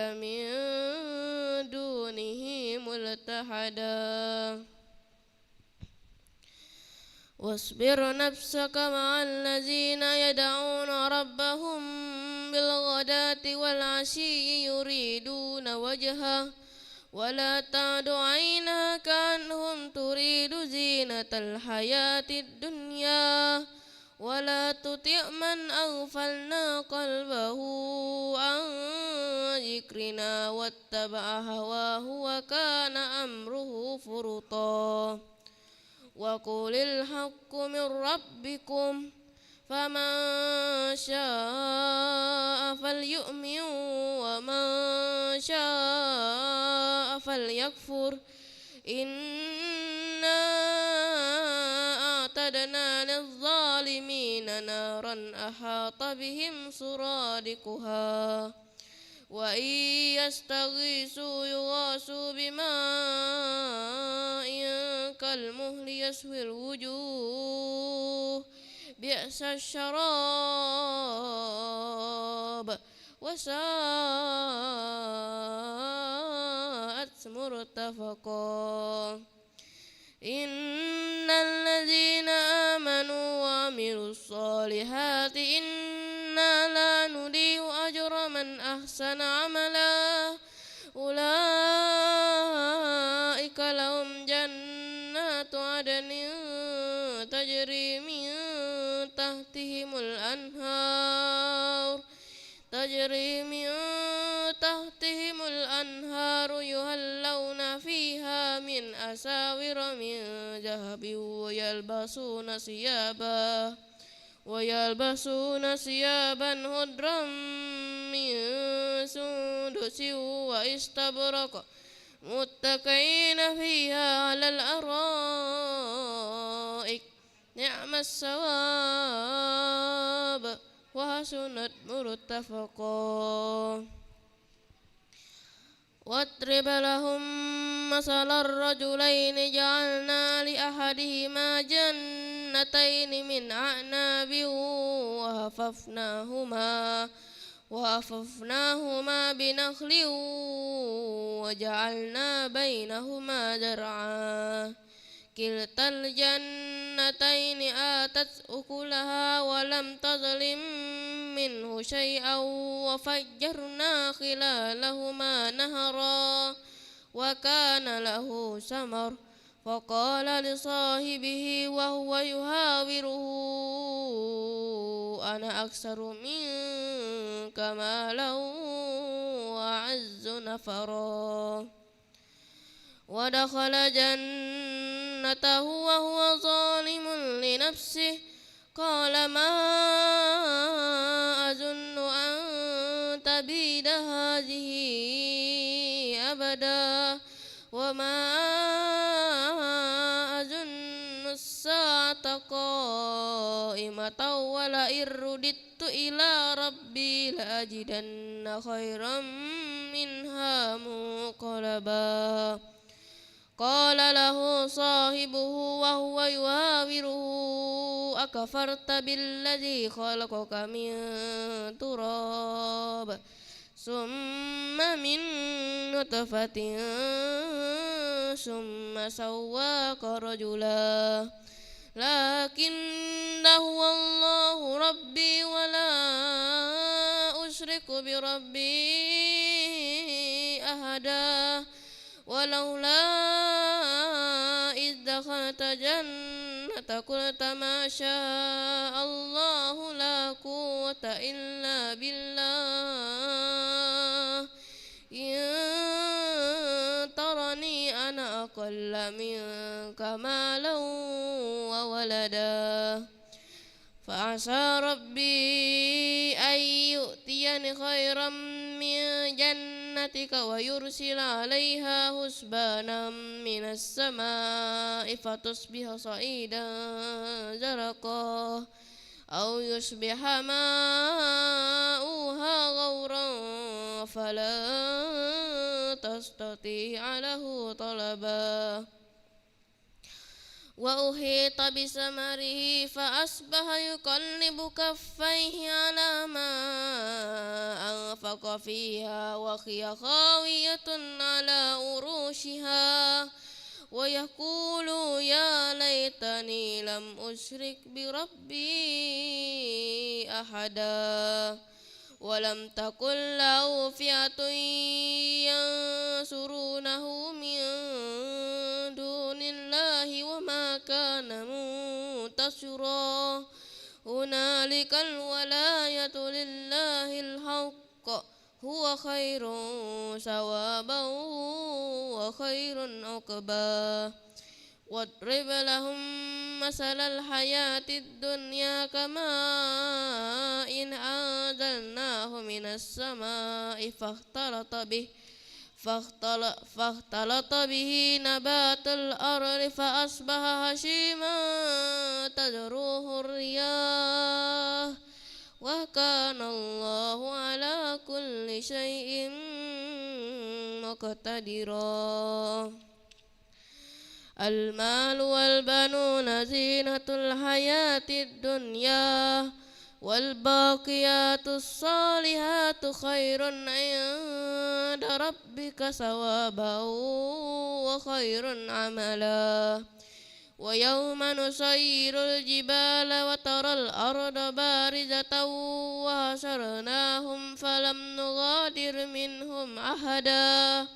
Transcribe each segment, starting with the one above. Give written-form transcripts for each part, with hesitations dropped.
من دونه ملتحدا واصبر نفسك مع الذين يدعون ربهم بالغداة والعشي يريدون وجهه ولا تعد عيناك عنهم تريد زينة الحياة الدنيا ولا تطع من أغفلنا قلبه عن ذكرنا واتبع هواه وكان أمره فرطا وقل الحق من ربكم فمن شاء فليؤمن ومن شاء فليكفر إنا أعتدنا للظالمين نارا أحاط بهم سرادقها وإن يستغيثوا يغاثوا بماء كالمهل يشوي الوجوه بئس الشراب وساءت مرتفقا إن الذين آمنوا وعملوا الصالحات إنا لا نضيع أجر من أحسن عملا أولئك لهم جنات عدن تجري من تحتهم الأنهار يهلون فيها من أساور من ذهب ويلبسون ثيابا خضرا من سندس واستبرق متكئين فيها على الأرائك نعم الثواب وحسنت مرتفقا واضرب لهم مثل الرجلين جعلنا لأحدهما جنتين من أعناب وحففناهما بنخل وجعلنا بينهما زرعا كلتا الجنتين آتت أكلها ولم تظلم منه شيئا وفجرنا خلالهما نهرا وكان له ثمر فقال لصاحبه وهو يحاوره أنا أكثر منك مالا وأعز نفرا ودخل جنته وهو ظالم لنفسه قال ما أظن أن تبيد هذه أبدا وما أظن الساعة قائمة ولئن رددت إلى ربي لأجدن خيرا منها منقلبا قال له صاحبه وهو يحاوره أكفرت بالذي خلقك من تراب ثم من نطفة ثم سواك رجلا لكن هو الله ربي ولا أشرك بربي أحدا ولولا إذ دخلت جنتك قلت ما شاء الله لا قوة إلا بالله إن ترني أنا أقل منك مالا وولدا فعسى ربي أن يؤتيني خيرا من جنتك ويرسل عليها حسبانا من السماء فتصبح صعيدا زرقا أو يصبح ماؤها غورا فلا تستطيع له طلبا وأحيط بثمره فأصبح يقلب كفيه على ما أنفق فيها وهي خاوية على عروشها ويقول يا ليتني لم أشرك بربي أحدا ولم تكن له فئة ينصرونه من دون الله وما كان منتصرا هنالك الولاية لله الحق هو خير ثوابا وخير عقبا واضرب لهم مثل الحياة الدنيا كماء إن أنزلناه من السماء فاختلط به نبات الأرض فأصبح هشيما تذروه الرياح وكان الله على كل شيء مقتدرا المال والبنون زينة الحياة الدنيا والباقيات الصالحات خير عند ربك ثوابا وخير عملا ويوم نسير الجبال وترى الأرض بارزة وحشرناهم فلم نغادر منهم أحدا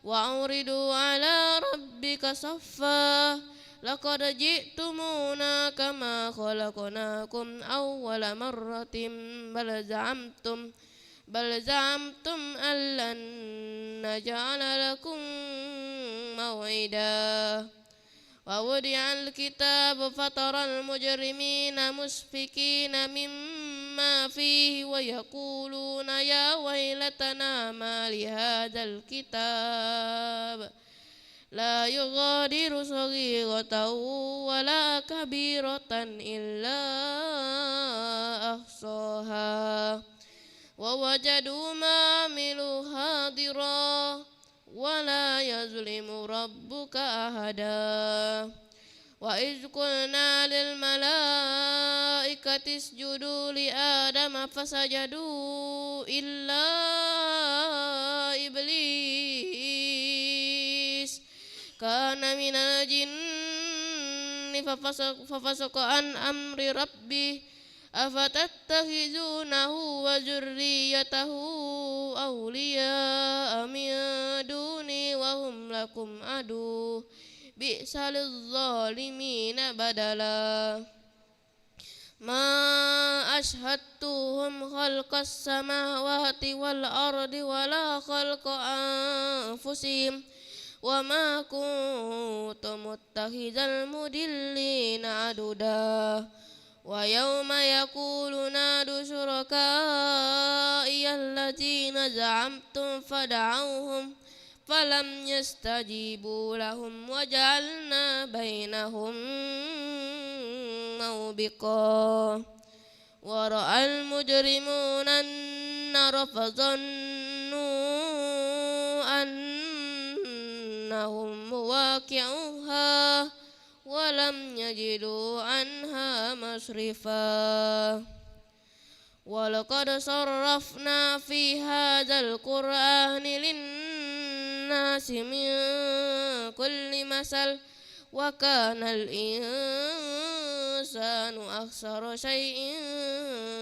وعرضوا على ربك صفا لقد جئتمونا كما خلقناكم أول مرة بل زعمتم أن لن نجعل لكم موعدا ووضع الكتاب فترى المجرمين مشفقين مما فيه ويقولون يا ويلتنا ما لهذا الكتاب لا يغادر صغيرة ولا كبيرة إلا أحصاها ووجدوا ما عملوا حاضرا ولا يظلم ربك أحدا وإذ قلنا للملائكة اسجدوا لآدم فسجدوا إلا إبليس كان من الجن ففسق عن أمر ربه أفتتخذونه وذريته أولياء من دوني وهم لكم عدو بئس للظالمين بدلا ما أشهدتهم خلق السماوات والأرض ولا خلق أنفسهم وما كنت متخذ المضلين عضدا ويوم يقول نادوا شركائي الذين زعمتم فدعوهم فلم يستجيبوا لهم وجعلنا بينهم موبقا ورأى المجرمون النار فظنوا أنهم مواقعوها ولم يجدوا عنها مصرفا ولقد صرفنا في هذا القرآن للناس من كل مثل وكان الإنسان أكثر شيء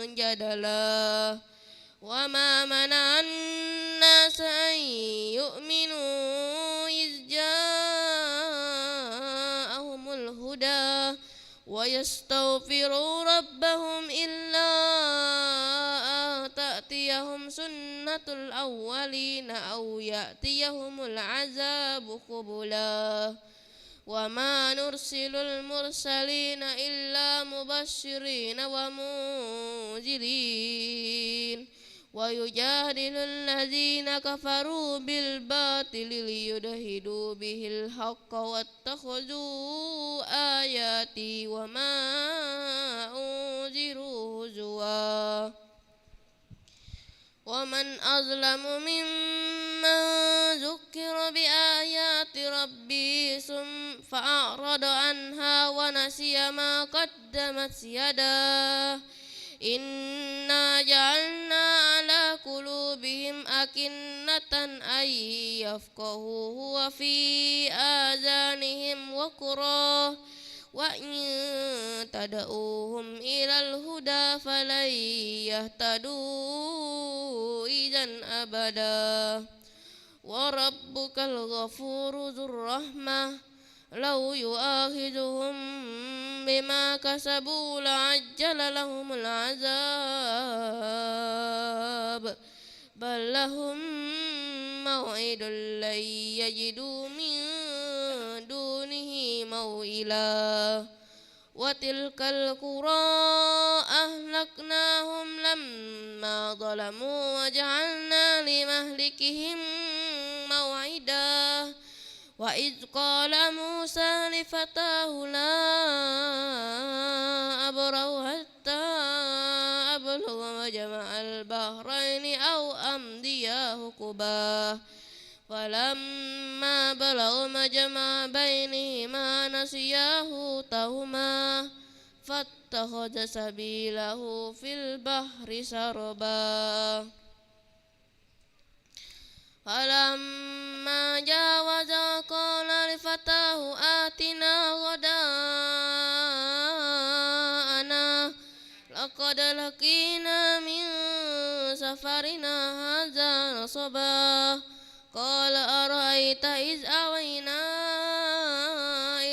جدلا وما منع الناس أن يؤمنوا إذ جاءهم الهدى ويستغفروا ربهم إلا أن تأتيهم سنة الأولين أو يأتيهم العذاب قبلا وما نرسل المرسلين إلا مبشرين ومنذرين ويجادل الذين كفروا بالباطل ليدحضوا به الحق واتخذوا آياتي وما أنذروا هزوا ومن أظلم ممن ذكر بآيات ربه فأعرض عنها ونسي ما قدمت يداه إنا جعلنا على قلوبهم أكنة أن يفقهوه وفي آذانهم وقرا وإن تدعوهم إلى الهدى فلن يهتدوا إذا أبدا وربك الغفور ذو الرحمة لو يؤاخذهم بما كسبوا لعجل لهم العذاب بل لهم موعد لن يجدوا من دونه موئلا وتلك القرى أهلكناهم لما ظلموا وجعلنا لمهلكهم موعدا وإذ قال موسى لفتاه لا أبرح حتى أبلغ مجمع البحرين أو أمضي حقبا فلما بلغ مجمع بينهما نسيا حوتهما فاتخذ سبيله في البحر سربا فلما جاوزا قال لفتاه آتنا غداءنا لقد لقينا من سفرنا هذا نصبا قال أرأيت إذ أوينا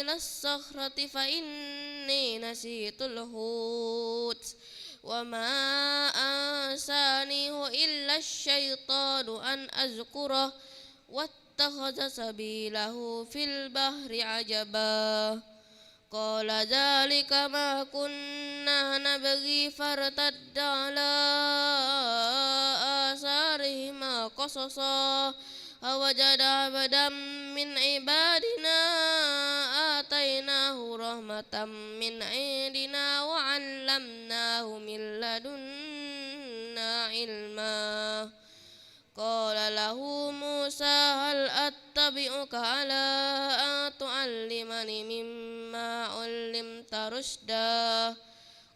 إلى الصخرة فإني نسيت الحوت وما أنسانيه إلا الشيطان أن أذكره واتخذ سبيله في البحر عجبا قال ذلك ما كنا نبغي فارتد على آثارهما قصصا فوجد عبدا من عبادنا آتيناه رحمة من عندنا وعلمناه من لدنا علما قال له موسى هل أتبعك على أن تعلمني مما علمت رشدا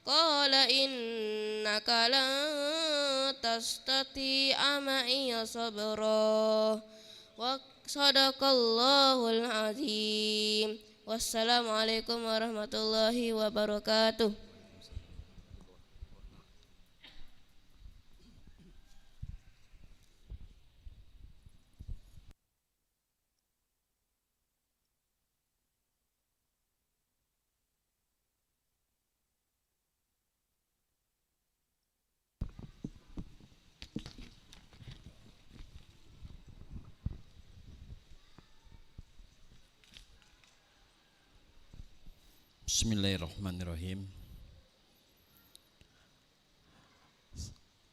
قال إنك لن تستطيع معي صبرا وصدق الله العظيم والسلام عليكم ورحمة الله وبركاته. Bismillahirrahmanirrahim.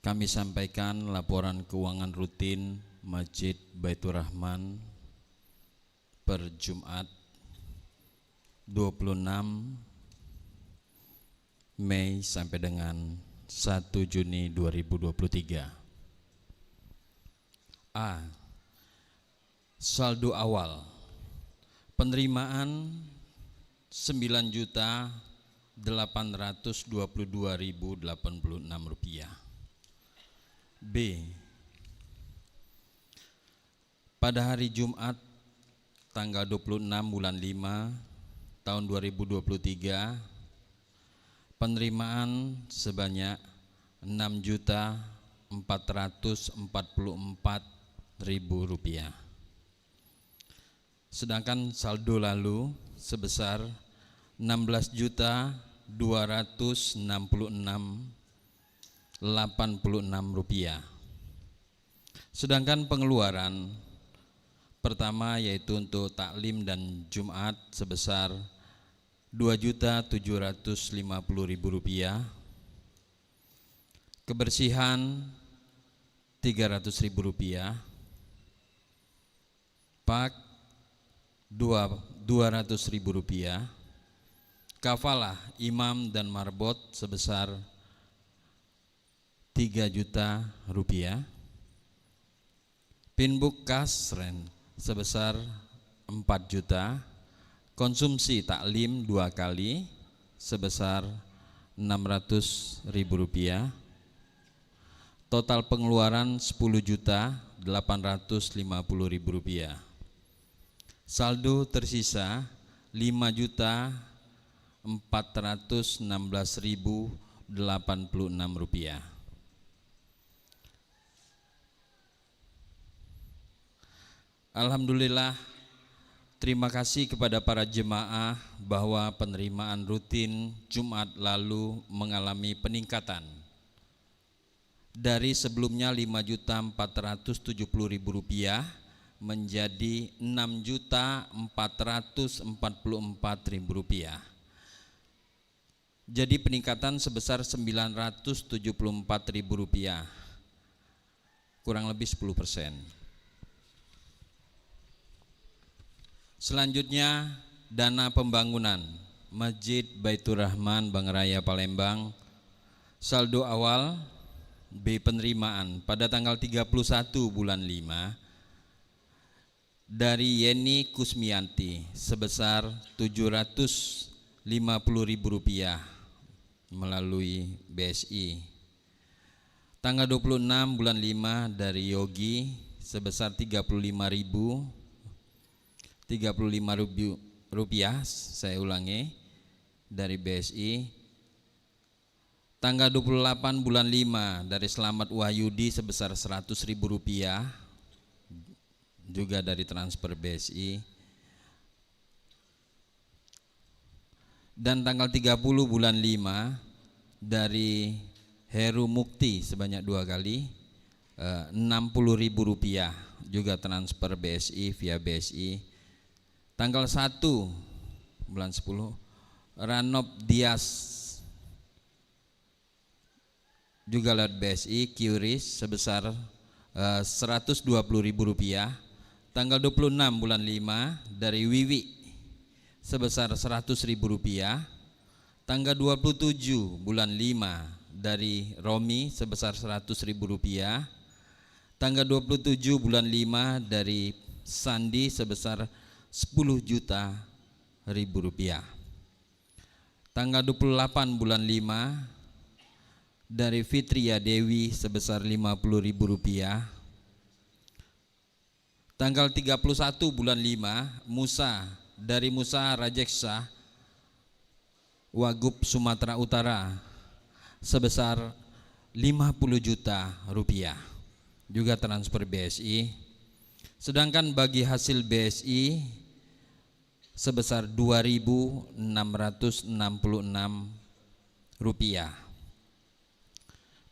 Kami sampaikan laporan keuangan rutin Masjid Baitur Rahman per Jumat 26 Mei sampai dengan 1 Juni 2023. A. Saldo awal penerimaan 9.822.086 rupiah. B. Pada hari Jumat tanggal 26 bulan 5 tahun 2023 penerimaan sebanyak 6.444.000 rupiah. Sedangkan saldo lalu sebesar 16.266.086 rupiah. Sedangkan pengeluaran pertama yaitu untuk taklim dan Jumat sebesar 2.750.000 rupiah, kebersihan 300.000 rupiah, pak 200.000 rupiah, kafalah imam dan marbot sebesar 3 juta rupiah, pinbuk kas ren sebesar 4 juta, Konsumsi taklim 2 kali sebesar Rp600.000. Total pengeluaran Rp10.850.000. Saldo tersisa Rp5.416.086. Alhamdulillah, terima kasih kepada para jemaah bahwa penerimaan rutin Jumat lalu mengalami peningkatan dari sebelumnya Rp5.470.000 menjadi Rp6.444.000. Jadi peningkatan sebesar Rp974.000, kurang lebih 10%. Selanjutnya, dana pembangunan Masjid Baitur Rahman Bangraya Palembang. Saldo awal B penerimaan pada tanggal 31 bulan 5 dari Yeni Kusmianti sebesar Rp750.000 melalui BSI. Tanggal 26 bulan 5 dari Yogi sebesar Rp35.000, saya ulangi, dari BSI. Tanggal 28 bulan 5 dari Selamat Wahyudi sebesar Rp100.000 juga dari transfer BSI. Dan tanggal 30 bulan 5 dari Heru Mukti sebanyak 2 kali Rp60.000 juga transfer BSI via BSI. Tanggal 1 bulan 10 Ranop Dias juga lewat BSI QRIS sebesar Rp120.000. Tanggal 26 bulan 5 dari Wiwi sebesar Rp100.000. Tanggal 27 bulan 5 dari Romi sebesar Rp100.000. Tanggal 27 bulan 5 dari Sandi sebesar Rp10.000.000. Tanggal 28 bulan 5 dari Fitria Dewi sebesar Rp50.000. Tanggal 31 bulan 5 Musa dari Musa Rajeksa Wagub Sumatera Utara sebesar Rp50.000.000 juga transfer BSI. Sedangkan bagi hasil BSI sebesar Rp2.666.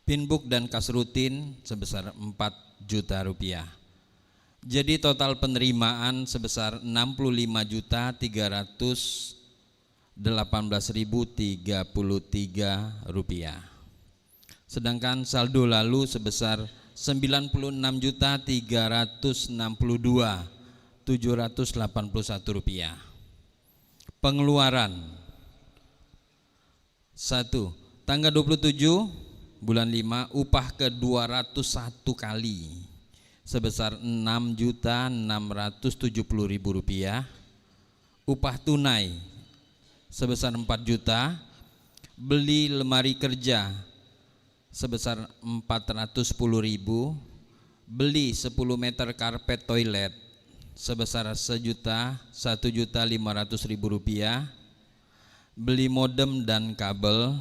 Pinbuk dan kas rutin sebesar Rp4.000.000. Jadi total penerimaan sebesar Rp65.318.033. Sedangkan saldo lalu sebesar Rp96.362.781. Pengeluaran 1. Tanggal 27 bulan 5 upah ke 201 kali sebesar Rp6.670.000. Upah tunai sebesar 4 juta. Beli lemari kerja sebesar 410.000. Beli 10 meter karpet toilet sebesar Rp1.500.000. Beli modem dan kabel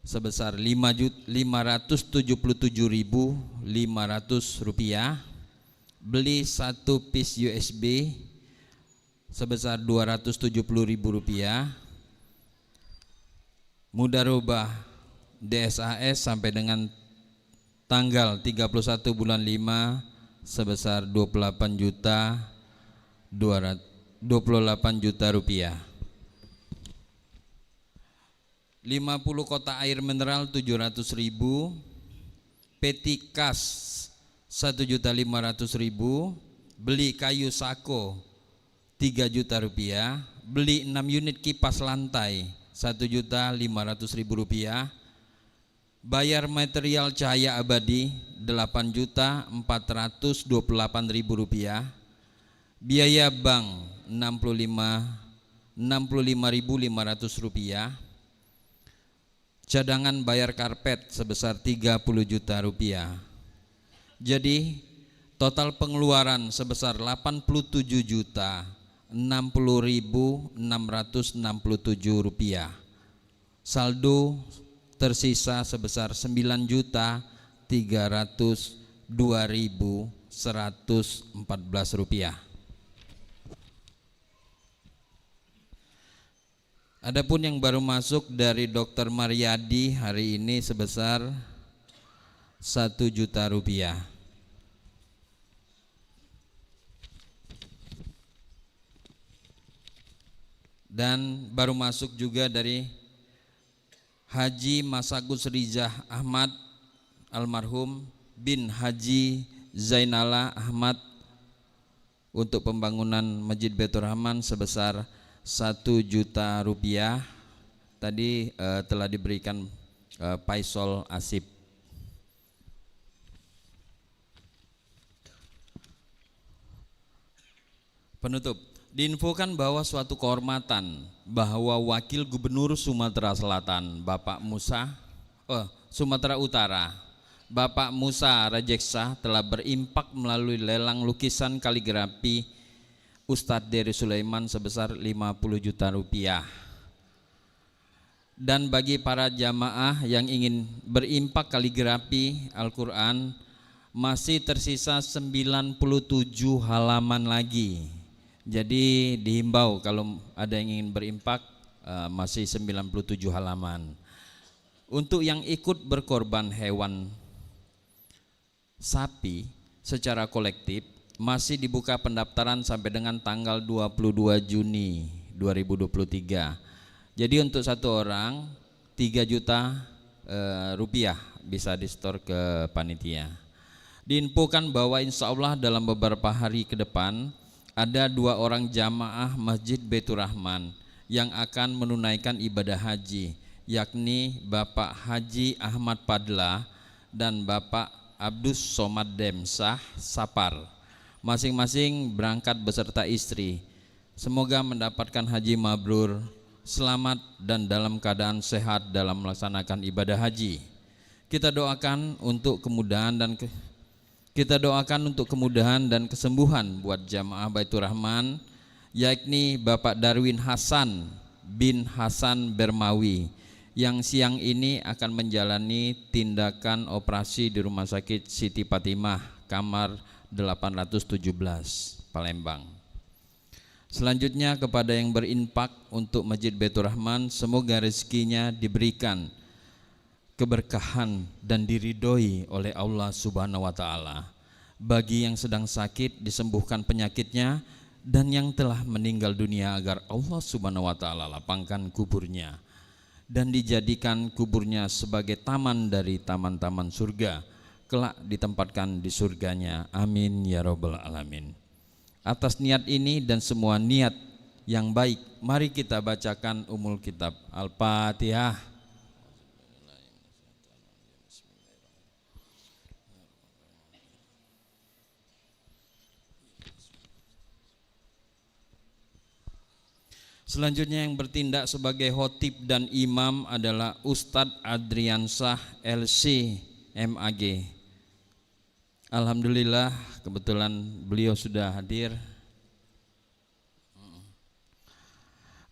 sebesar Rp577.500. Beli 1 piece USB sebesar Rp270.000. Mudarobah DSAS sampai dengan tanggal 31 bulan 5 sebesar Rp28.000.000. 50 kotak air mineral 700.000. Peti kas 1.500.000. Beli kayu sako 3 juta rupiah. Beli 6 unit kipas lantai 1.500.000 rupiah. Bayar material cahaya abadi 8.428.000 rupiah. Biaya bank 65 Rp65.500. Cadangan bayar karpet sebesar Rp30 juta. Jadi total pengeluaran sebesar Rp80.060.667. Saldo tersisa sebesar Rp9.302.114. Adapun yang baru masuk dari Dr. Mariadi hari ini sebesar Rp1.000.000. Dan baru masuk juga dari Haji Masagus Rizah Ahmad almarhum bin Haji Zainala Ahmad untuk pembangunan Masjid Baitur Rahman sebesar Rp1.000.000. Tadi telah diberikan Paisol Asip. Penutup, diinfokan bahwa suatu kehormatan bahwa Wakil Gubernur Sumatera Selatan Sumatera Utara Bapak Musa Rajeksa telah berimpak melalui lelang lukisan kaligrafi Ustadz Dery Sulaiman sebesar Rp50 juta. Dan bagi para jamaah yang ingin berimpak kaligrafi Al-Quran, masih tersisa 97 halaman lagi. Jadi dihimbau kalau ada yang ingin berimpak, masih 97 halaman. Untuk yang ikut berkorban hewan sapi secara kolektif, masih dibuka pendaftaran sampai dengan tanggal 22 Juni 2023. Jadi untuk satu orang 3 juta rupiah bisa disetor ke panitia. Diinfokan bahwa insya Allah dalam beberapa hari ke depan ada 2 orang jamaah Masjid Baitur Rahman yang akan menunaikan ibadah haji, yakni Bapak Haji Ahmad Padla dan Bapak Abdus Somad Demsah Sapar. Masing-masing berangkat beserta istri. Semoga mendapatkan haji mabrur, selamat dan dalam keadaan sehat dalam melaksanakan ibadah haji. Kita doakan untuk kemudahan dan kesembuhan buat jamaah Baitur Rahman, yakni Bapak Darwin Hasan bin Hasan Bermawi yang siang ini akan menjalani tindakan operasi di Rumah Sakit Siti Fatimah kamar 817 Palembang. Selanjutnya kepada yang berinfak untuk Masjid Baitur Rahman, semoga rezekinya diberikan keberkahan dan diridhoi oleh Allah Subhanahu wa taala. Bagi yang sedang sakit disembuhkan penyakitnya, dan yang telah meninggal dunia agar Allah Subhanahu wa taala lapangkan kuburnya dan dijadikan kuburnya sebagai taman dari taman-taman surga, kelak ditempatkan di surganya. Amin ya rabbal alamin. Atas niat ini dan semua niat yang baik, mari kita bacakan umul kitab. Al-Fatihah. Selanjutnya yang bertindak sebagai khotib dan imam adalah Ustadz Adriansah LC MAG. Alhamdulillah kebetulan beliau sudah hadir.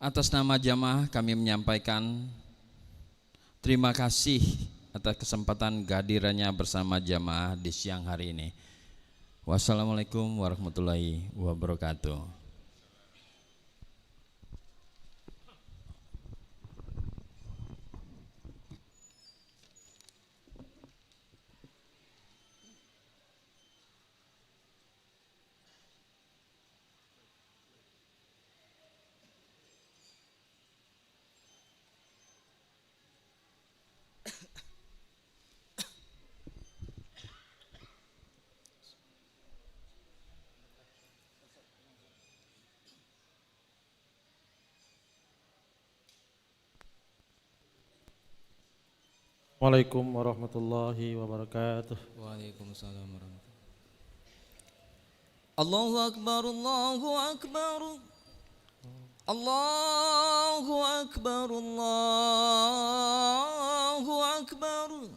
Atas nama jamaah kami menyampaikan terima kasih atas kesempatan kehadirannya bersama jamaah di siang hari ini. Wassalamualaikum warahmatullahi wabarakatuh. Assalamualaikum warahmatullahi wabarakatuh. Waalaikumsalam warahmatullahi wabarakatuh. Allahu akbar, Allahu akbar. Allahu Akbar, Allahu Akbar.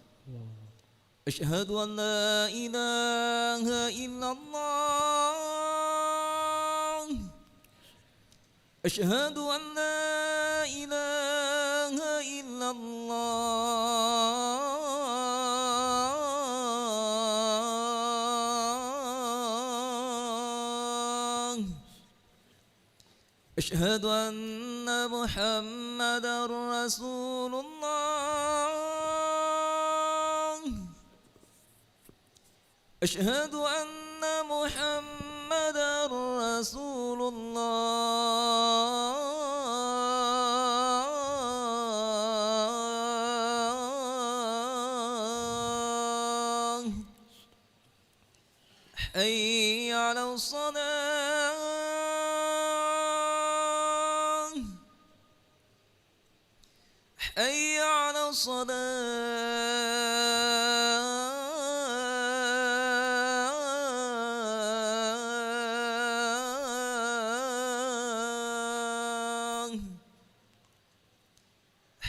Asyhadu an la ilaha illallah. Asyhadu an la ilaha illallah. Asyhadu anna Muhammadar Rasulullah. Asyhadu anna Muhammadar Rasulullah. Hayya 'alas salah. Hayya 'alas salah.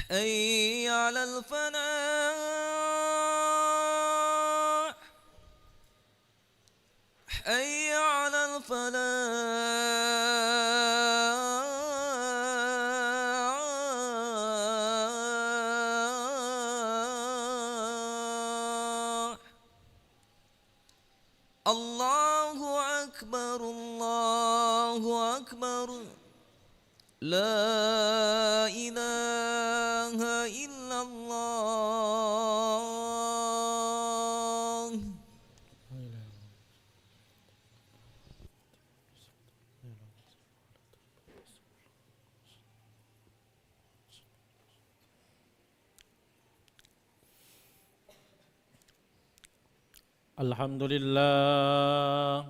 Hayya 'alal falah. Hayya 'alal falah. Allahu Akbar, Allahu Akbar. La ilaha illallah. Alhamdulillah.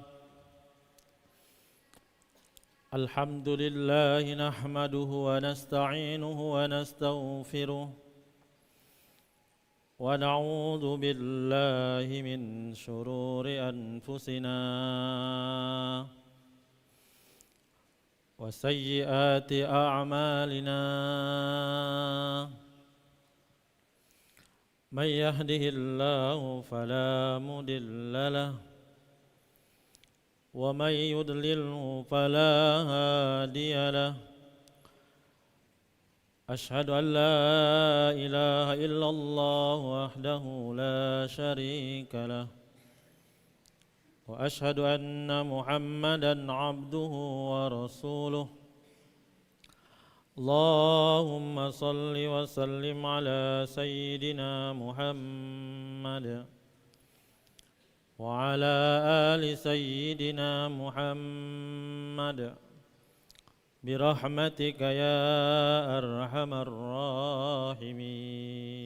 Alhamdulillah nahmaduhu wa nasta'inuhu wa nastaghfiruh wa na'udzu billahi min shururi anfusina wa sayyiati a'malina. Man yahdihillahu fala mudilla lahu wa man yudlilhu fala hadiya lahu. Ashhadu an la ilaha illallah wahdahu la syarika lahu wa ashhadu anna Muhammadan abduhu wa rasuluh. Allahumma salli wa sallim ala sayyidina Muhammad wa ala ali sayyidina Muhammad birahmatika ya arhamar rahimin.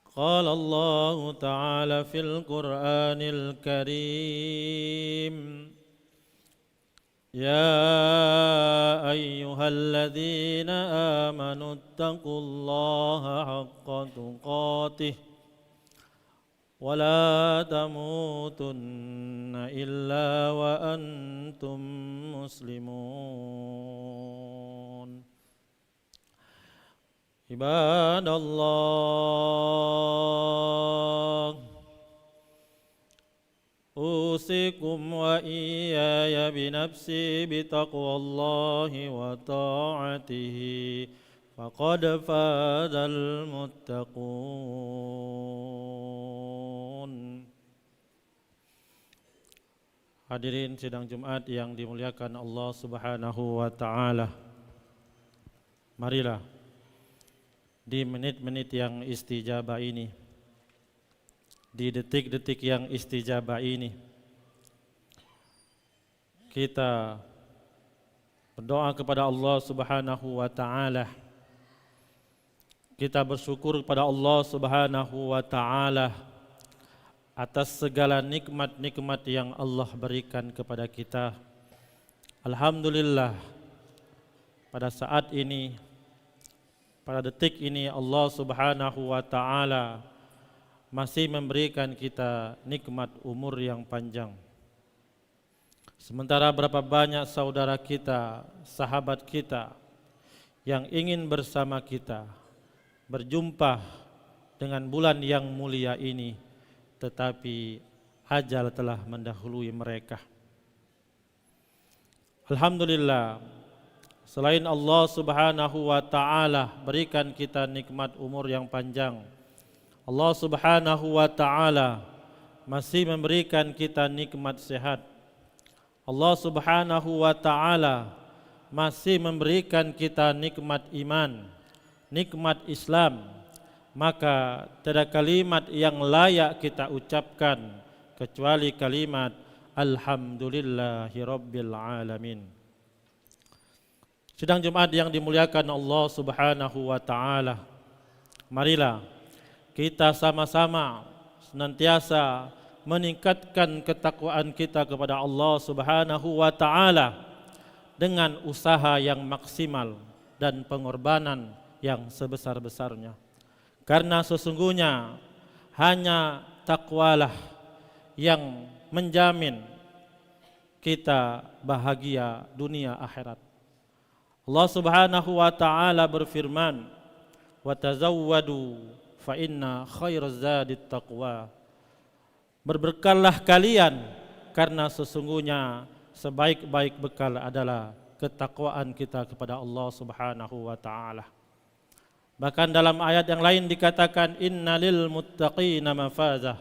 Qala Allah ta'ala fil Qur'anil Karim, يا أيها الذين آمنوا اتقوا الله حق تقاته ولا تموتن إلا وأنتم مسلمون. عباد الله، أوصيكم وإياي بنفسي بتقوى الله وطاعته فقد فاز المتقون. Hadirin sidang Jumat yang dimuliakan Allah Subhanahu wa taala. Marilah di menit-menit yang istijabah ini, di detik-detik yang istijabah ini, kita berdoa kepada Allah Subhanahu wa taala. Kita bersyukur kepada Allah Subhanahu wa taala atas segala nikmat-nikmat yang Allah berikan kepada kita. Alhamdulillah, pada saat ini, pada detik ini Allah Subhanahu wa taala masih memberikan kita nikmat umur yang panjang. Sementara berapa banyak saudara kita, sahabat kita yang ingin bersama kita berjumpa dengan bulan yang mulia ini, tetapi ajal telah mendahului mereka. Alhamdulillah, selain Allah Subhanahu wa ta'ala berikan kita nikmat umur yang panjang, Allah Subhanahu wa ta'ala masih memberikan kita nikmat sehat. Allah Subhanahu wa ta'ala masih memberikan kita nikmat iman, nikmat Islam. Maka tiada kalimat yang layak kita ucapkan kecuali kalimat Alhamdulillahi Rabbil Alamin. Sidang Jumat yang dimuliakan Allah Subhanahu wa ta'ala, marilah kita sama-sama senantiasa meningkatkan ketakwaan kita kepada Allah Subhanahu wa ta'ala dengan usaha yang maksimal dan pengorbanan yang sebesar-besarnya. Karena sesungguhnya hanya takwalah yang menjamin kita bahagia dunia akhirat. Allah Subhanahu wa ta'ala berfirman, "Wa tazawwadu fa inna khairaz zadit taqwa." Berbekallah kalian karena sesungguhnya sebaik-baik bekal adalah ketakwaan kita kepada Allah Subhanahu wa ta'ala. Bahkan dalam ayat yang lain dikatakan innalil muttaqina mafazah.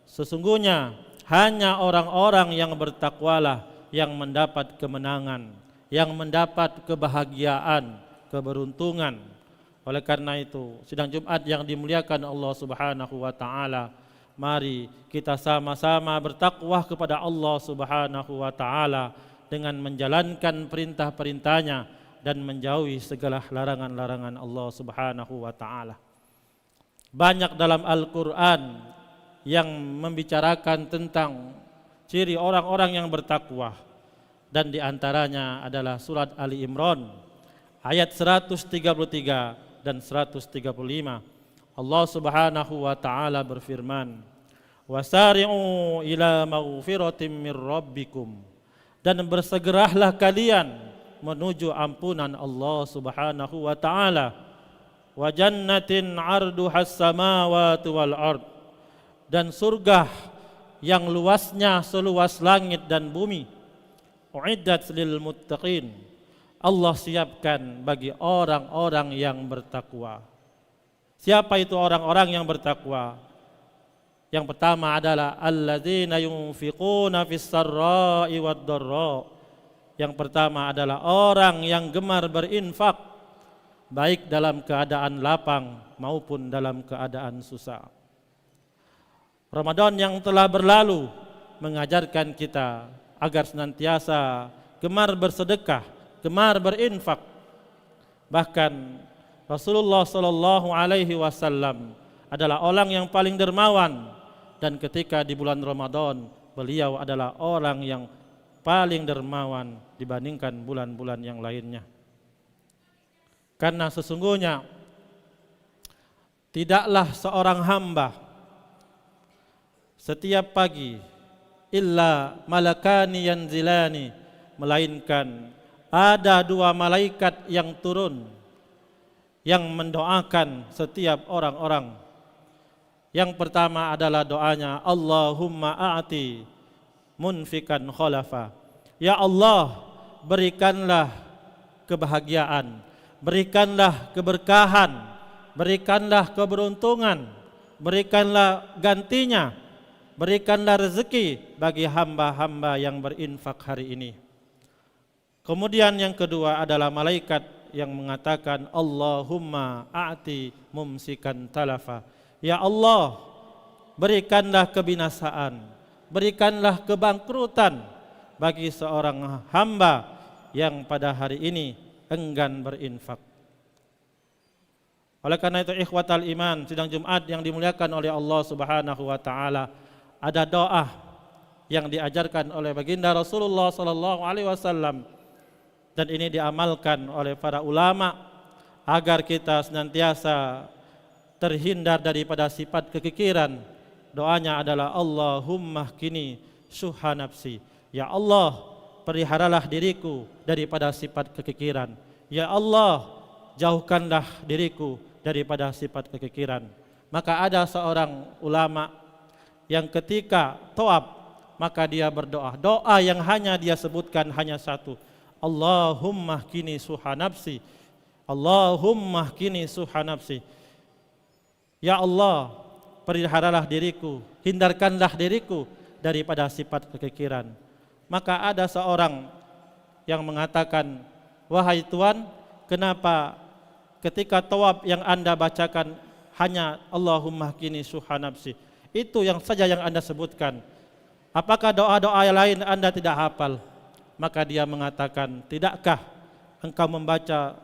Sesungguhnya hanya orang-orang yang bertakwalah yang mendapat kemenangan, yang mendapat kebahagiaan, keberuntungan. Oleh karena itu, sidang Jumat yang dimuliakan Allah Subhanahu wa ta'ala, mari kita sama-sama bertakwa kepada Allah Subhanahu wa ta'ala dengan menjalankan perintah-perintahnya dan menjauhi segala larangan-larangan Allah Subhanahu wa ta'ala. Banyak dalam Al-Quran yang membicarakan tentang ciri orang-orang yang bertakwa, dan diantaranya adalah surat Ali Imran ayat 133 dan 135. Allah Subhanahu wa ta'ala berfirman, "Wasari'u ila maghfiratin min rabbikum." Dan bersegeralah kalian menuju ampunan Allah Subhanahu wa ta'ala. "Wa jannatin 'arduhas samawati wal ard." Dan surga yang luasnya seluas langit dan bumi. Uiddat lil muttaqin. Allah siapkan bagi orang-orang yang bertakwa. Siapa itu orang-orang yang bertakwa? Yang pertama adalah alladzina yunfiquna fis sarra'i wad dharra. Yang pertama adalah orang yang gemar berinfak baik dalam keadaan lapang maupun dalam keadaan susah. Ramadan yang telah berlalu mengajarkan kita agar senantiasa gemar bersedekah, gemar berinfak. Bahkan Rasulullah sallallahu alaihi wasallam adalah orang yang paling dermawan, dan ketika di bulan Ramadan beliau adalah orang yang paling dermawan dibandingkan bulan-bulan yang lainnya. Karena sesungguhnya tidaklah seorang hamba setiap pagi illa malakani yanzilani, melainkan ada dua malaikat yang turun yang mendoakan setiap orang-orang. Yang pertama adalah doanya Allahumma a'ti munfikan khalafa. Ya Allah, berikanlah kebahagiaan, berikanlah keberkahan, berikanlah keberuntungan, berikanlah gantinya, berikanlah rezeki bagi hamba-hamba yang berinfak hari ini. Kemudian yang kedua adalah malaikat yang mengatakan Allahumma a'ti mumsikan talafa. Ya Allah, berikanlah kebinasaan, berikanlah kebangkrutan bagi seorang hamba yang pada hari ini enggan berinfak. Oleh karena itu ikhwatal iman, sidang Jumat yang dimuliakan oleh Allah Subhanahu wa taala, ada doa yang diajarkan oleh baginda Rasulullah sallallahu alaihi wasallam, dan ini diamalkan oleh para ulama agar kita senantiasa terhindar daripada sifat kekikiran. Doanya adalah Allahumma kini syuha nafsi. Ya Allah, peliharalah diriku daripada sifat kekikiran. Ya Allah, jauhkanlah diriku daripada sifat kekikiran. Maka ada seorang ulama yang ketika tawaf maka dia berdoa. Doa yang hanya dia sebutkan hanya satu. Allahumma kini suha nafsi. Allahumma kini suha nafsi. Ya Allah, peliharalah diriku, hindarkanlah diriku daripada sifat kekikiran. Maka ada seorang yang mengatakan, wahai Tuhan, kenapa ketika tawaf yang Anda bacakan hanya Allahumma kini suha nafsi? Itu yang saja yang Anda sebutkan. Apakah doa-doa yang lain Anda tidak hafal? Maka dia mengatakan, tidakkah engkau membaca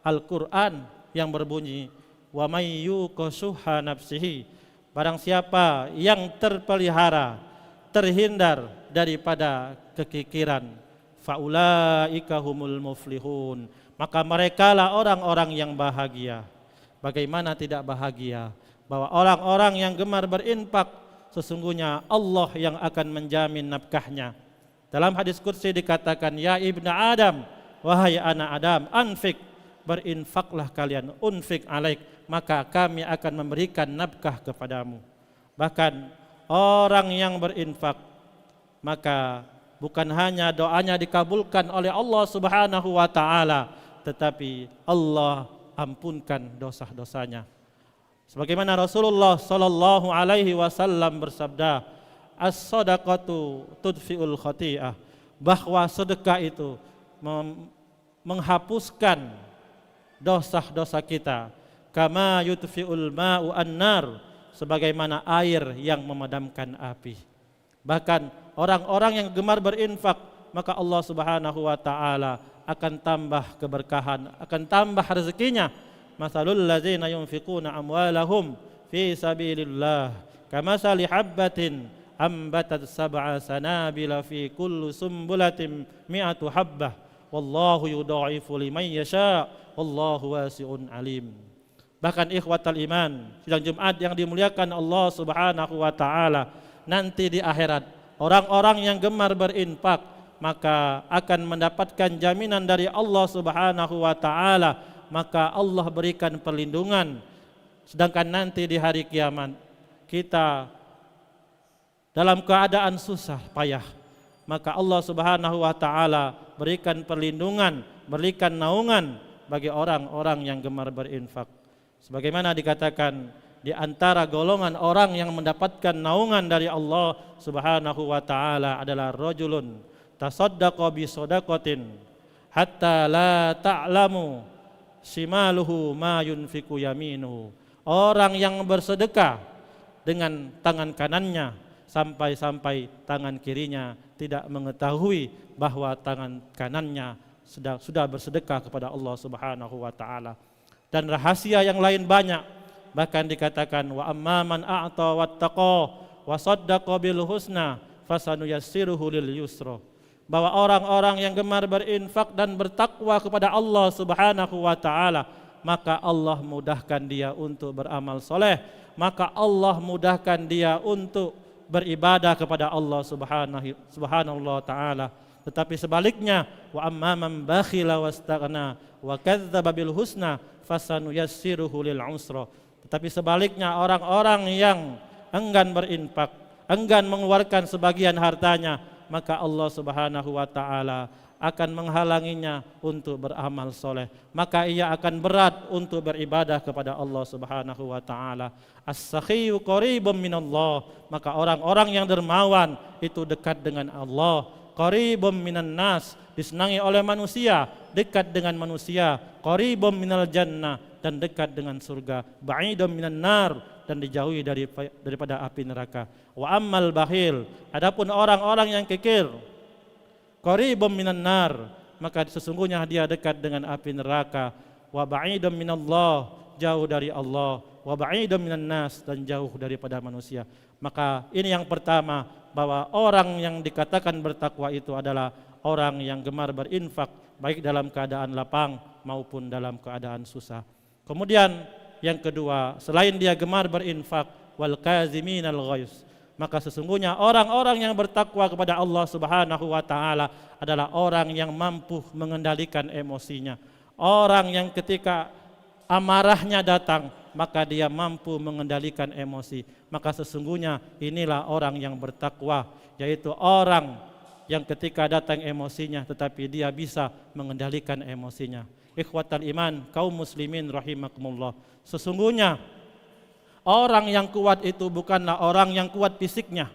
Al-Quran yang berbunyi, wa may yuqa shuhha nafsihi, barang siapa yang terpelihara, terhindar daripada kekikiran, faulaika humul muflihun, maka merekalah orang-orang yang bahagia. Bagaimana tidak bahagia? Bahwa orang-orang yang gemar berinfak, sesungguhnya Allah yang akan menjamin nafkahnya. Dalam hadis qudsi dikatakan, ya ibnu Adam, wahai anak Adam, anfik, berinfaklah kalian, unfik alaik, maka kami akan memberikan nafkah kepadamu. Bahkan orang yang berinfak, maka bukan hanya doanya dikabulkan oleh Allah Subhanahu wa taala, tetapi Allah ampunkan dosa-dosanya. Sebagaimana Rasulullah sallallahu alaihi wasallam bersabda, as-sadaqatu tudfi'ul khati'ah, bahwa sedekah itu menghapuskan dosa-dosa kita, kama yudfi'ul ma'u an-nar, sebagaimana air yang memadamkan api. Bahkan orang-orang yang gemar berinfak, maka Allah Subhanahu wa taala akan tambah keberkahan, akan tambah rezekinya. Masalul ladzina yunfiquna amwalahum fi sabilillah kamasali habbatin ambatat sab'a sanabila fi kulli sumbulatin mi'atu habbah wallahu yudha'ifu liman yasha wallahu wasi'un alim. Bahkan ikhwatal iman, sidang Jumat yang dimuliakan Allah Subhanahu wa taala, nanti di akhirat orang-orang yang gemar berinfak maka akan mendapatkan jaminan dari Allah Subhanahu wa taala, maka Allah berikan perlindungan. Sedangkan nanti di hari kiamat kita dalam keadaan susah payah, maka Allah Subhanahu wa taala berikan perlindungan, berikan naungan bagi orang-orang yang gemar berinfak. Sebagaimana dikatakan, di antara golongan orang yang mendapatkan naungan dari Allah Subhanahu wa taala adalah rajulun tasaddaqa bi shadaqatin hatta la ta'lamu shimaluhu ma yunfiqu yaminuhu. Orang yang bersedekah dengan tangan kanannya sampai-sampai tangan kirinya tidak mengetahui bahwa tangan kanannya sudah bersedekah kepada Allah Subhanahu wa taala. Dan rahasia yang lain banyak. Bahkan dikatakan, wa amman a'ta wattaqa wa saddaqa bil husna fasanuyassiruhu lil yusra, bahwa orang-orang yang gemar berinfak dan bertakwa kepada Allah Subhanahu wa taala, maka Allah mudahkan dia untuk beramal soleh, maka Allah mudahkan dia untuk beribadah kepada Allah Subhanahu wa taala. Tetapi sebaliknya, wa amman bakhila wastaghna wa kadzdzaba bil husna fasanuyassiruhu lil usra. Tetapi sebaliknya, orang-orang yang enggan berinfak, enggan mengeluarkan sebagian hartanya, maka Allah Subhanahu wa taala akan menghalanginya untuk beramal soleh, maka ia akan berat untuk beribadah kepada Allah Subhanahu wa taala. As-sakhiyyu qaribun minallah, maka orang-orang yang dermawan itu dekat dengan Allah. Qaribun minan nas, disenangi oleh manusia, dekat dengan manusia. Qaribun minal jannah, dan dekat dengan surga. Ba'idun minan nar, dan dijauhi daripada api neraka. Wa ammal bakhil, adapun orang-orang yang kikir, qaribun minan nar, maka sesungguhnya dia dekat dengan api neraka. Wa ba'idun minallah, jauh dari Allah. Wa ba'idun minan nas, dan jauh daripada manusia. Maka ini yang pertama, bahwa orang yang dikatakan bertakwa itu adalah orang yang gemar berinfak, baik dalam keadaan lapang maupun dalam keadaan susah. Kemudian yang kedua, selain dia gemar berinfak, wal kaziminal ghaiz, Maka sesungguhnya orang-orang yang bertakwa kepada Allah Subhanahu wa taala adalah orang yang mampu mengendalikan emosinya. Orang yang ketika amarahnya datang, maka dia mampu mengendalikan emosi. Maka sesungguhnya inilah orang yang bertakwa, yaitu orang yang ketika datang emosinya tetapi dia bisa mengendalikan emosinya. Ikhwatal iman, kaum muslimin rahimakumullah. Sesungguhnya orang yang kuat itu bukanlah orang yang kuat fisiknya,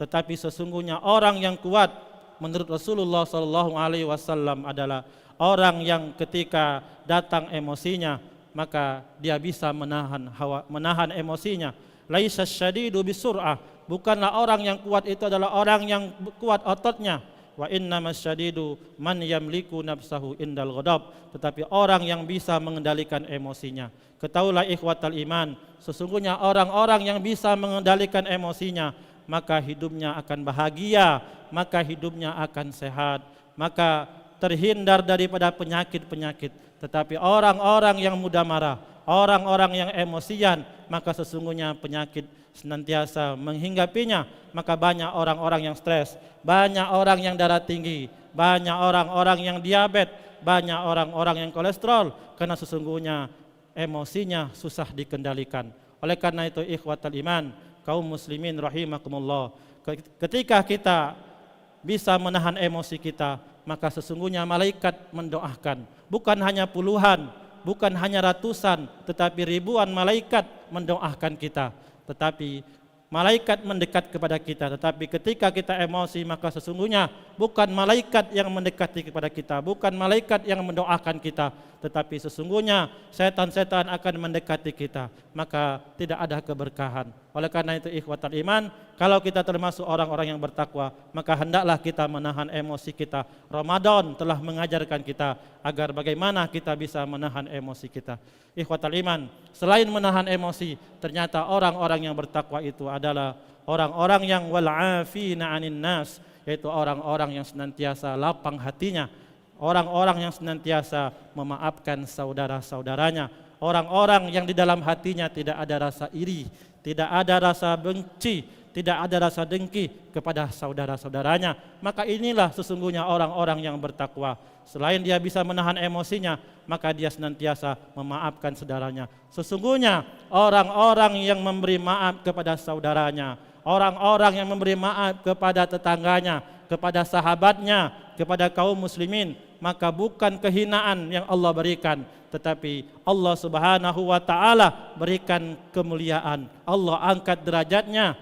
tetapi sesungguhnya orang yang kuat menurut Rasulullah SAW adalah orang yang ketika datang emosinya maka dia bisa menahan emosinya. Laisa syadidu bisur'ah, bukanlah orang yang kuat itu adalah orang yang kuat ototnya. Wa innamas syadidu man yamliku nafsahu indal ghadab, tetapi orang yang bisa mengendalikan emosinya. Ketahuilah ikhwatal iman, sesungguhnya orang-orang yang bisa mengendalikan emosinya, maka hidupnya akan bahagia, maka hidupnya akan sehat, maka terhindar daripada penyakit-penyakit. Tetapi orang-orang yang mudah marah, orang-orang yang emosian, maka sesungguhnya penyakit senantiasa menghinggapinya. Maka banyak orang-orang yang stres, banyak orang yang darah tinggi, banyak orang-orang yang diabetes, banyak orang-orang yang kolesterol, karena sesungguhnya emosinya susah dikendalikan. Oleh karena itu ikhwatal iman, kaum muslimin rahimakumullah, ketika kita bisa menahan emosi kita, maka sesungguhnya malaikat mendoakan. Bukan hanya puluhan, bukan hanya ratusan, tetapi ribuan malaikat mendoakan kita. Tetapi malaikat mendekat kepada kita, tetapi ketika kita emosi, maka sesungguhnya bukan malaikat yang mendekati kepada kita, bukan malaikat yang mendoakan kita, tetapi sesungguhnya setan-setan akan mendekati kita, maka tidak ada keberkahan. Oleh karena itu ikhwatal iman, kalau kita termasuk orang-orang yang bertakwa, maka hendaklah kita menahan emosi kita. Ramadan telah mengajarkan kita agar bagaimana kita bisa menahan emosi kita. Ikhwatal iman, selain menahan emosi, ternyata orang-orang yang bertakwa itu adalah orang-orang yang wal'afina 'anin nas, yaitu orang-orang yang senantiasa lapang hatinya, orang-orang yang senantiasa memaafkan saudara-saudaranya, orang-orang yang di dalam hatinya tidak ada rasa iri, tidak ada rasa benci, tidak ada rasa dengki kepada saudara-saudaranya. Maka inilah sesungguhnya orang-orang yang bertakwa. Selain dia bisa menahan emosinya, maka dia senantiasa memaafkan saudaranya. Sesungguhnya orang-orang yang memberi maaf kepada saudaranya, orang-orang yang memberi maaf kepada tetangganya, kepada sahabatnya, kepada kaum muslimin, maka bukan kehinaan yang Allah berikan, tetapi Allah Subhanahu wa taala berikan kemuliaan. Allah angkat derajatnya.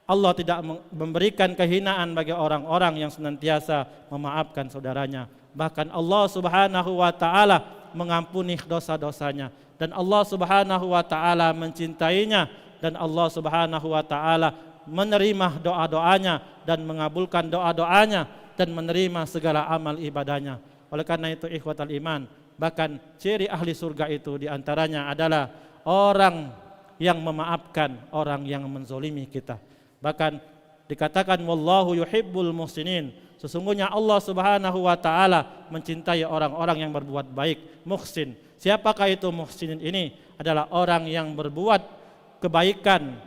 Allah tidak memberikan kehinaan bagi orang-orang yang senantiasa memaafkan saudaranya. Bahkan Allah Subhanahu wa taala mengampuni dosa-dosanya, dan Allah Subhanahu wa taala mencintainya, dan Allah Subhanahu wa taala menerima doa-doanya dan mengabulkan doa-doanya dan menerima segala amal ibadahnya. Oleh karena itu ikhwatal iman, bahkan ciri ahli surga itu diantaranya adalah orang yang memaafkan orang yang menzolimi kita. Bahkan dikatakan wallahu yuhibbul muhsinin, sesungguhnya Allah Subhanahu wa taala mencintai orang-orang yang berbuat baik. Muhsin, siapakah itu muhsinin ini? Adalah orang yang berbuat kebaikan,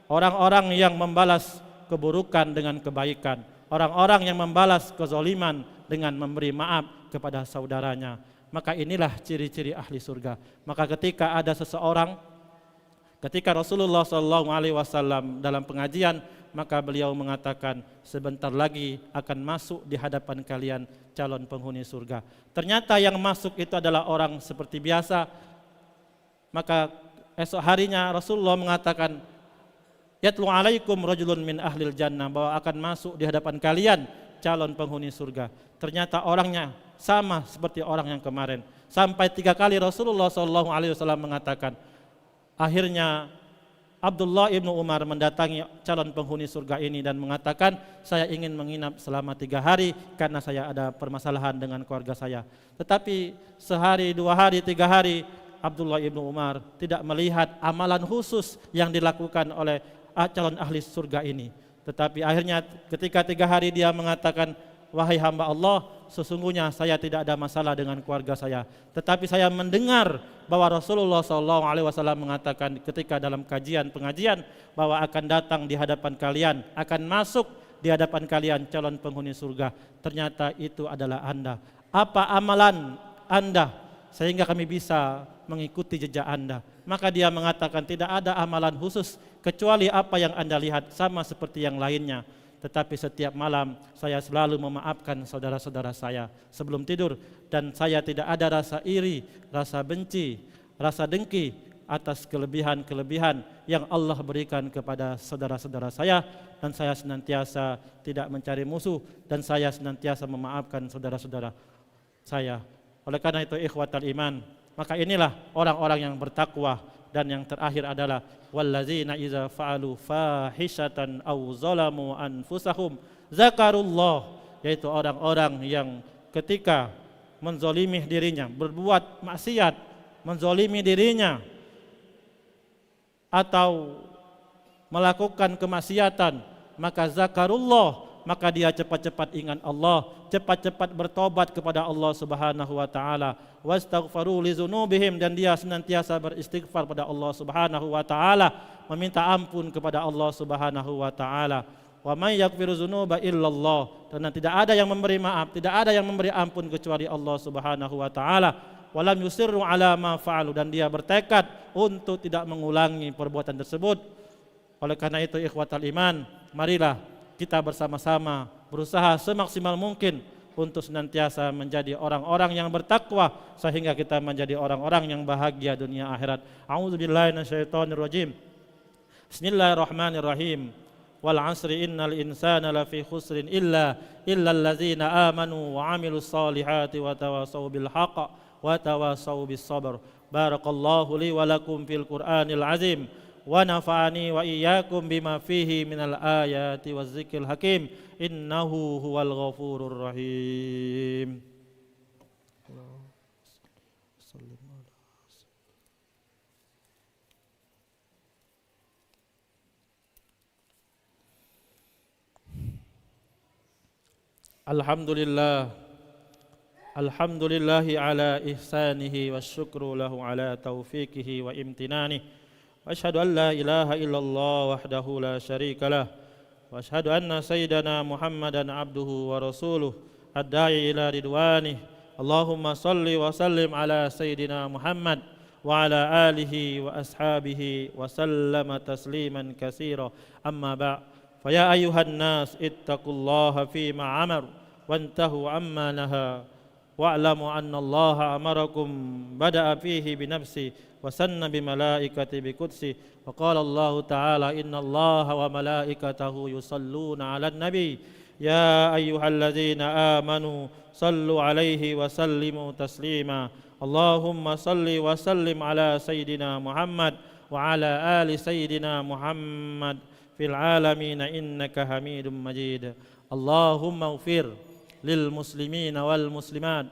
orang-orang yang membalas keburukan dengan kebaikan, orang-orang yang membalas kezaliman dengan memberi maaf kepada saudaranya. Maka inilah ciri-ciri ahli surga. Maka ketika ada seseorang, ketika Rasulullah SAW dalam pengajian, maka beliau mengatakan sebentar lagi akan masuk di hadapan kalian calon penghuni surga. Ternyata yang masuk itu adalah orang seperti biasa. Maka esok harinya Rasulullah mengatakan, yatlu alaikum rajulun min ahlil jannah, bahwa akan masuk di hadapan kalian calon penghuni surga. Ternyata orangnya sama seperti orang yang kemarin. Sampai 3 kali Rasulullah SAW mengatakan. Akhirnya Abdullah ibnu Umar mendatangi calon penghuni surga ini dan mengatakan, saya ingin menginap selama 3 hari karena saya ada permasalahan dengan keluarga saya. Tetapi sehari, 2 hari, 3 hari Abdullah ibnu Umar tidak melihat amalan khusus yang dilakukan oleh calon ahli surga ini. Tetapi akhirnya ketika 3 hari dia mengatakan, wahai hamba Allah, sesungguhnya saya tidak ada masalah dengan keluarga saya. Tetapi saya mendengar bahwa Rasulullah SAW mengatakan ketika dalam pengajian bahwa akan datang di hadapan kalian, akan masuk di hadapan kalian calon penghuni surga. Ternyata itu adalah Anda. Apa amalan Anda sehingga kami bisa mengikuti jejak Anda? Maka dia mengatakan tidak ada amalan khusus kecuali apa yang Anda lihat, sama seperti yang lainnya. Tetapi setiap malam saya selalu memaafkan saudara-saudara saya sebelum tidur, dan saya tidak ada rasa iri, rasa benci, rasa dengki atas kelebihan-kelebihan yang Allah berikan kepada saudara-saudara saya, dan saya senantiasa tidak mencari musuh, dan saya senantiasa memaafkan saudara-saudara saya. Oleh karena itu ikhwatal iman, maka inilah orang-orang yang bertakwa. Dan yang terakhir adalah wallazina iza fa'alu fahishatan aw zalamu anfusahum zakarullah, yaitu orang-orang yang ketika menzalimi dirinya, berbuat maksiat, menzalimi dirinya atau melakukan kemaksiatan, maka zakarullah, maka dia cepat-cepat ingat Allah, cepat-cepat bertobat kepada Allah Subhanahu wa taala, wastaghfaru li dzunubihim, dan dia senantiasa beristighfar pada Allah Subhanahu wa taala, meminta ampun kepada Allah Subhanahu wa taala. Wa may yaghfiru dzunuba illallah, dan tidak ada yang memberi maaf, tidak ada yang memberi ampun kecuali Allah Subhanahu wa taala. Walam yusirru ala ma fa'alu, dan dia bertekad untuk tidak mengulangi perbuatan tersebut. Oleh karena itu ikhwatal iman, marilah kita bersama-sama berusaha semaksimal mungkin untuk senantiasa menjadi orang-orang yang bertakwa sehingga kita menjadi orang-orang yang bahagia dunia akhirat. A'udzubillahi minasyaitonirrajim. Bismillahirrahmanirrahim. Wal 'asri innal insana lafi khusrin illal ladzina amanu wa 'amilus solihati wa tawassaw bil haqq wa tawassaw bis sabr. Barakallahu li wa lakum fil Qur'anil azim. Wa nafa'ani wa iyyakum bima fihi minal ayati waz zikril hakim, innahu huwal ghafurur rahim. Alhamdulillah, alhamdulillahi ala ihsanihi wa syukru lahu ala taufiqihi wa imtinanihi. وأشهد أن لا إله إلا الله وحده لا شريك له وأشهد أن سيدنا محمدا عبده ورسوله الداعي إلى رضوانه. اللهم صل وسلم على سيدنا محمد وعلى آله وأصحابه وسلم تسليما كثيرا. أما بعد، فيا أيها الناس اتقوا الله فيما أمر وانتهوا عما نهى واعلموا أن الله أمركم بدأ فيه بنفسه وسن بملائكته بقدسه وقال الله تعالى إن الله وملائكته يصلون على النبي يا أيها الذين آمنوا صلوا عليه وسلموا تسليما. اللهم صل وسلم على سيدنا محمد وعلى آل سيدنا محمد في العالمين إنك حميد مجيد. اللهم اغفر للمسلمين والمسلمات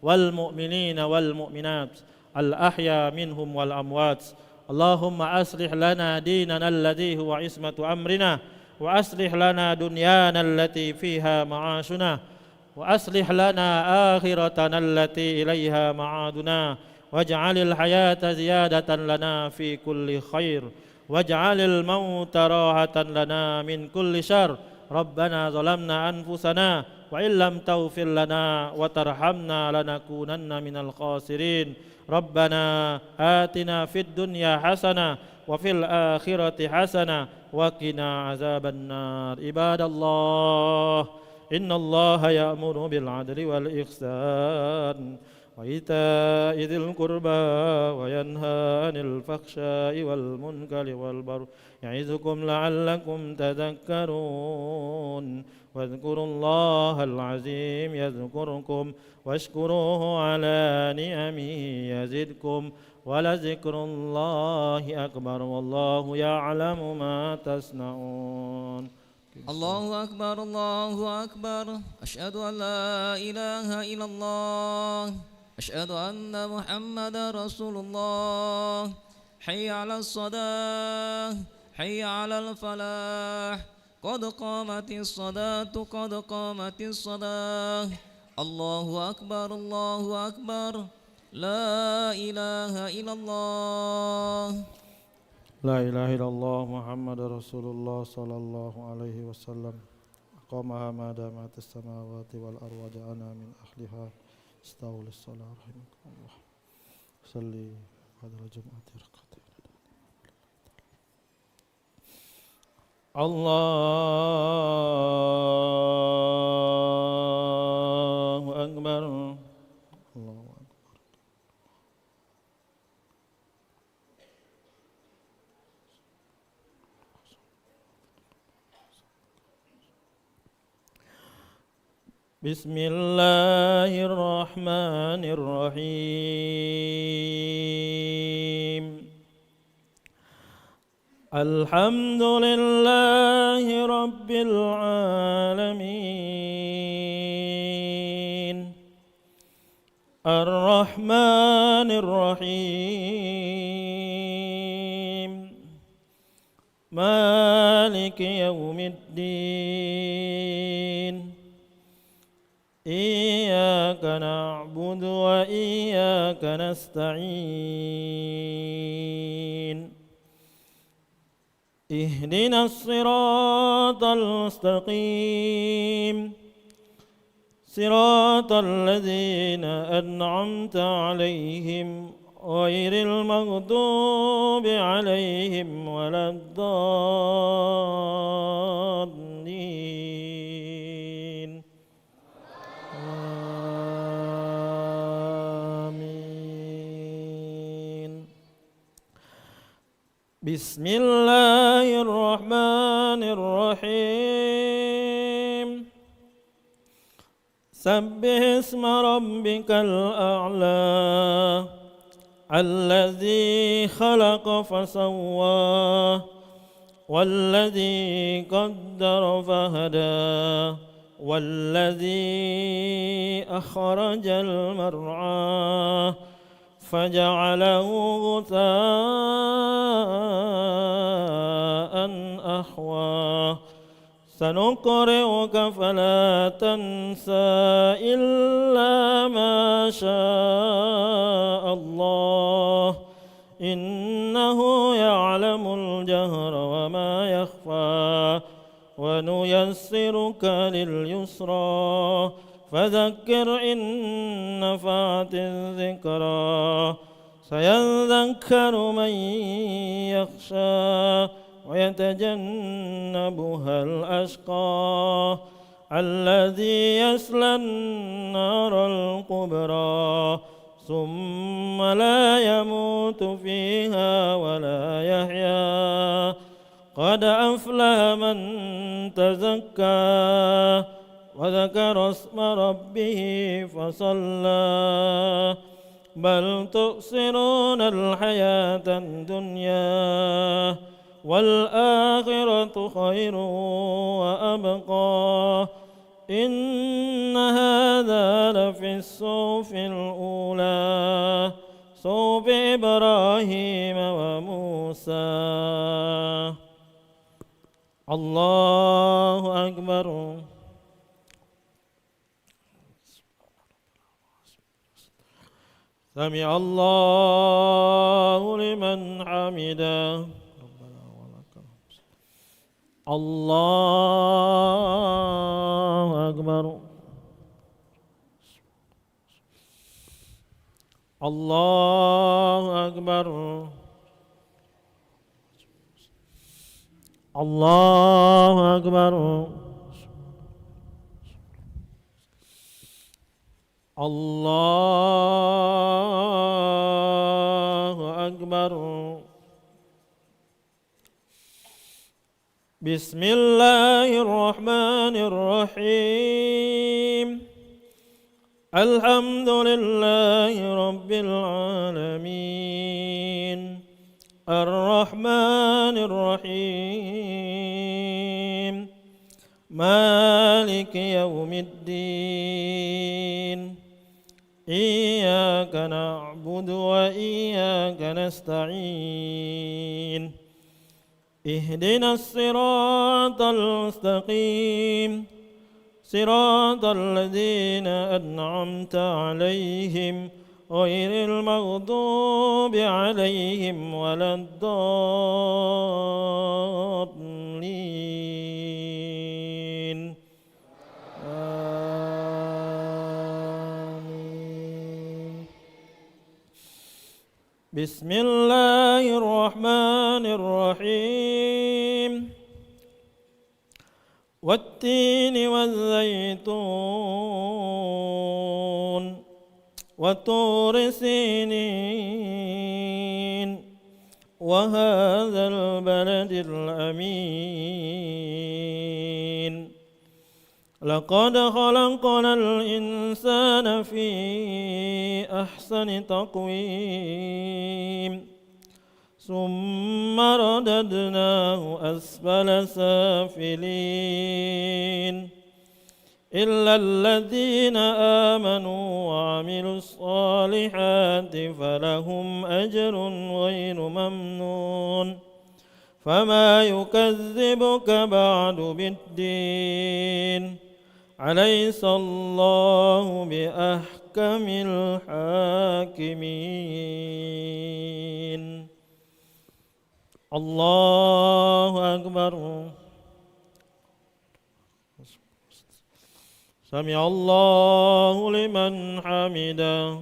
والمؤمنين والمؤمنات الأحياء منهم والأموات. اللهم أصلح لنا ديننا الذي هو عصمة أمرنا وأصلح لنا دنيانا التي فيها معاشنا وأصلح لنا آخرتنا التي إليها معادنا واجعل الحياة زيادة لنا في كل خير واجعل الموت راحة لنا من كل شر. ربنا ظلمنا أنفسنا وإن لم تغفر لنا وترحمنا لنكونن من الخاسرين. ربنا آتنا في الدنيا حسنة وفي الآخرة حسنة وقنا عذاب النار. عباد الله، إن الله يأمر بالعدل والإحسان وإيتاء ذي القربى وينهى عن الفحشاء والمنكر والبغي يعظكم لعلكم تذكرون. واذكروا الله العظيم يذكركم واشكروه على نعمه يزدكم ولذكر الله أكبر والله يعلم ما تصنعون. الله أكبر الله أكبر. أشهد أن لا إله إلا الله. أشهد أن محمد رسول الله. حي على الصلاة، حي على الفلاح، قد قامت الصلاة قد قامت الصلاة الله أكبر الله أكبر لا إله إلا الله لا إله إلا الله محمد رسول الله صلى الله عليه وسلم أقامها ما دامت السماوات والأرض وجعلنا من أهلها استووا للصلاة رحمكم الله صلي هذا الجمعة ركعتين الله أكبر الله أكبر بسم الله الرحمن الرحيم الحمد لله رب العالمين الرحمن الرحيم مالك يوم الدين إياك نعبد وإياك نستعين اهدنا الصراط المستقيم صراط الذين أنعمت عليهم غير المغضوب عليهم ولا الضالين آمين بسم الله الرحمن الرحيم سبح اسم ربك الأعلى الذي خلق فسوى والذي قدر فهدى والذي أخرج المرعى فجعله غثاء أحوى سنقرئك فلا تنسى إلا ما شاء الله إنه يعلم الجهر وما يخفى ونيسرك لليسرى فذكر إن نفعت الذكرى سيذكر من يخشى ويتجنبها الأشقى الذي يصلى النار الكبرى ثم لا يموت فيها ولا يحيا قد أفلح من تزكى وذكر اسم ربه فصلى بل تؤثرون الحياة الدنيا والآخرة خير وأبقى إن هذا لفي الصحف الأولى صحف إبراهيم وموسى الله أكبر سمع الله لمن حمده الله أكبر الله أكبر الله أكبر الله أكبر بسم الله الرحمن الرحيم الحمد لله رب العالمين الرحمن الرحيم مالك يوم الدين إياك نعبد وإياك نستعين اهدنا الصراط المستقيم صراط الذين أنعمت عليهم غير المغضوب عليهم ولا الضالين آمين. بسم الله الرحمن الرحيم والتين والزيتون وطور سينين وهذا البلد الأمين لقد خلقنا الإنسان في أحسن تقويم ثم رددناه أسفل سافلين إلا الذين آمنوا وعملوا الصالحات فلهم أجر غير ممنون فما يكذبك بعد بالدين أليس الله بأحكم الحاكمين. الله أكبر. سمع الله لمن حمده.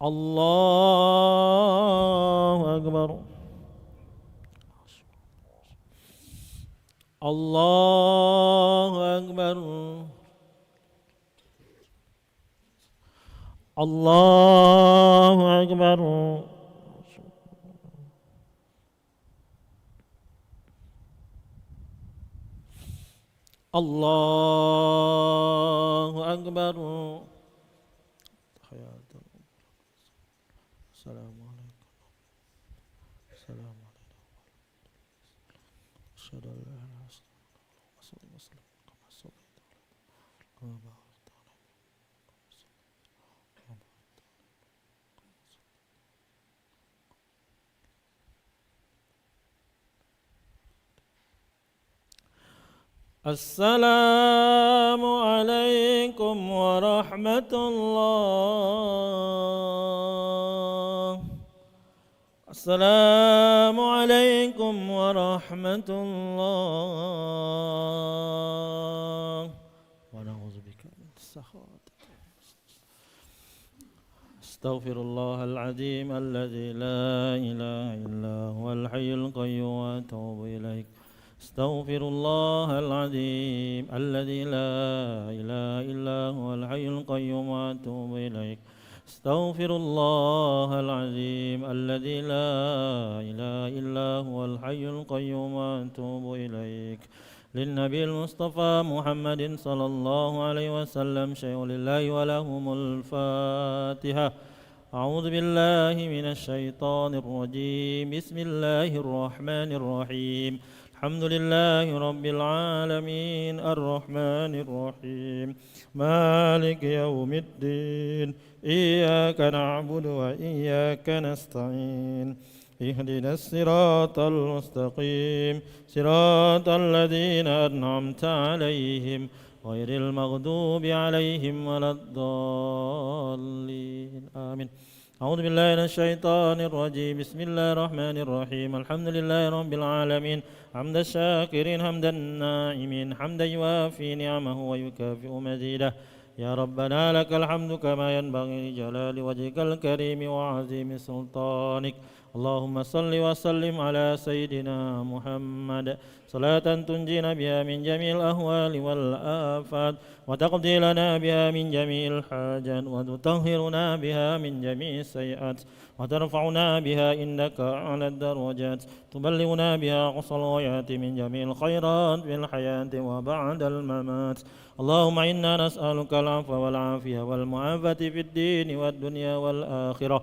الله أكبر. الله أكبر. الله أكبر. الله أكبر. السلام عليكم. السلام عليكم. أشهد أن لا إله إلا الله وصلى وسلم كما صليت كما باركت السلام عليكم ورحمة الله. السلام عليكم ورحمة الله. ونعوذ بك من السخط. استغفر الله العظيم الذي لا إله إلا هو الحي القيوم وأتوب إليك. استغفر الله العظيم الذي لا إله إلا هو الحي القيوم وأتوب إليك. استغفر الله العظيم الذي لا إله إلا هو الحي القيوم وأتوب إليك. للنبي المصطفى محمد صلى الله عليه وسلم شيء لله ولهم الفاتحة. أعوذ بالله من الشيطان الرجيم. بسم الله الرحمن الرحيم. الحمد لله رب العالمين الرحمن الرحيم مالك يوم الدين إياك نعبد وإياك نستعين اهدنا الصراط المستقيم صراط الذين أنعمت عليهم غير المغضوب عليهم ولا الضالين آمين. أعوذ بالله من الشيطان الرجيم. بسم الله الرحمن الرحيم. الحمد لله رب العالمين حمد الشاكرين حمد الناعمين حمدا يوافي نعمه ويكافئ مزيده. يا ربنا لك الحمد كما ينبغي لجلال وجهك الكريم وعظيم سلطانك. اللهم صل وسلم على سيدنا محمد صلاة تنجينا بها من جميع الأهوال والآفات وتقضي لنا بها من جميع الحاجات وتطهرنا بها من جميع السيئات وترفعنا بها عندك أعلى الدرجات تبلغنا بها أقصى الغايات من جميع الخيرات في الحياة وبعد الممات. اللهم إنا نسألك العفو والعافية والمعافاة في الدين والدنيا والآخرة.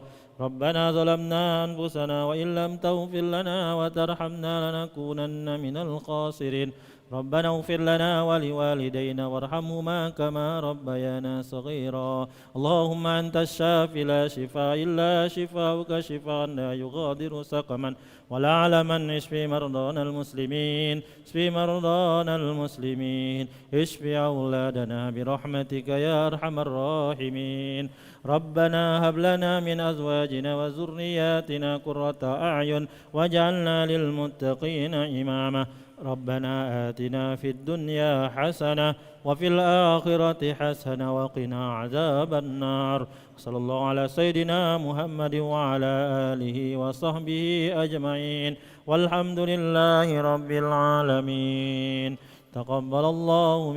ربنا ظلمنا أنفسنا وإن لم تغفر لنا وترحمنا لنكونن من الخاسرين. ربنا اغفر لنا ولوالدينا وارحمهما كما ربيانا صغيرا. اللهم أنت الشافي لا شفاء إلا شفاؤك شفاء لا يغادر سقما ولا علما. اشف مرضانا المسلمين، اشف مرضانا المسلمين، اشف أولادنا برحمتك يا أرحم الراحمين. ربنا هب لنا من أزواجنا وذرياتنا قرة أعين واجعلنا للمتقين إماما. ربنا آتنا في الدنيا حسنة وفي الآخرة حسنة وقنا عذاب النار. صلى الله على سيدنا محمد وعلى آله وصحبه أجمعين والحمد لله رب العالمين. تقبل الله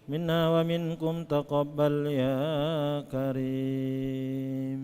منا ومنكم تقبل يا كريم.